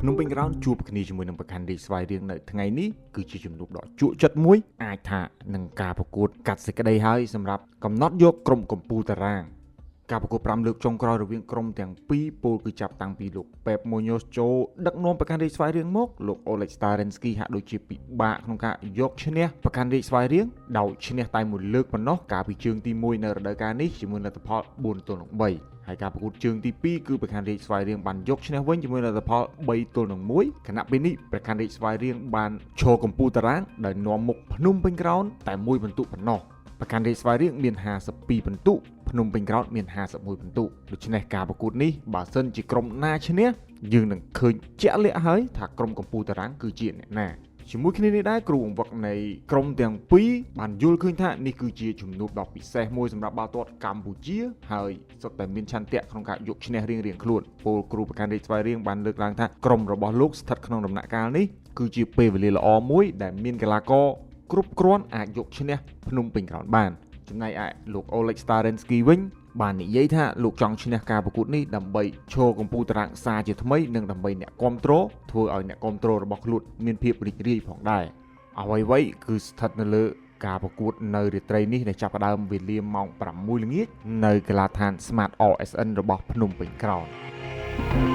ភ្នំពេញក្រោនជួបគ្នាជាមួយនឹងប្រកាន់រាជស្វាយរៀងនៅថ្ងៃនេះគឺជាជំនួបដ៏ជក់ចិត្តមួយអាចថានឹងការប្រកួតកាត់សេចក្តីហើយសម្រាប់កំណត់យកក្រុមកម្ពុជាតារាងការប្រកួត5លើកចុងក្រោយរវាងក្រុមទាំងពីរពលគឺចាប់តាំងពីលោកប៉េបម៉ូញ៉ូសចូលដឹកនាំប្រកាន់រាជស្វាយរៀងមកលោកអូលេក Starensky ហាក់ដូចជាពិបាកក្នុងការយកឈ្នះប្រកាន់រាជស្វាយរៀងដោយឈ្នះតែមួយលើកប៉ុណ្ណោះកាលពីជើងទី1នៅរដូវកាលនេះជាមួយលទ្ធផល4-3ហើយការប្រកួតជើងទី2គឺប្រកាន់រាជស្វាយរៀងបានយកឈ្នះវិញជាមួយលទ្ធផល3-1ខណៈពេលនេះប្រកាន់រាជស្វាយរៀងបានឈរកម្ពុជាតារាងដោយនាំមុខភ្នំពេញក្រោនតែមួយពិន្ទុប៉ុណ្ណោះប្រកាន់រាជស្វាយរៀងមាន52ពិន្ទុភ្នំពេញក្រោនមាន51ពិន្ទុដូច្នេះការប្រកួតនេះបើសិនជាក្រុមណាឈ្នះយើងនឹងឃើញជាក់លាក់ហើយថាក្រុមកម្ពុជាតារាងគឺជាអ្នកណាជាមួយគ្នានេះដែរគ្រូបង្វឹកនៃក្រុមទាំងពីរបានយល់ឃើញថានេះគឺជាជំនួបដ៏ពិសេសមួយសម្រាប់បាល់ទាត់កម្ពុជាហើយសុទ្ធតែមានឆន្ទៈក្នុងការយកឈ្នះរៀងៗខ្លួនពលគ្រូប្រកាន់រាជស្វាយរៀងបានលើកឡើងថាក្រុមរបស់លោកស្ថិតក្នុងដំណាក់កាលនេះគឺជាពេលវេលាល្អមួយដែលមានកីឡាករគ្រប់គ្រាន់អាចយកឈ្នះភ្នំពេញក្រោនបានចំណែកឯលោកអូលេក Starensky វិញបាននិយាយថាលោកចង់ឈ្នះការប្រកួតនេះដើម្បីឈរកម្ពុជាតារាងសាជាថ្មីនិងដើម្បីអ្នកគាំទ្រធ្វើឲ្យអ្នកគាំទ្ររបស់ខ្លួនមានភាពរីករាយផងដែរអ្វីៗគឺស្ថិតនៅលើការប្រកួតនៅរាត្រីនេះដែលចាប់ផ្ដើមវេលាម៉ោង 6 ល្ងាចនៅកីឡដ្ឋាន Smart RSN របស់ភ្នំពេញក្រោន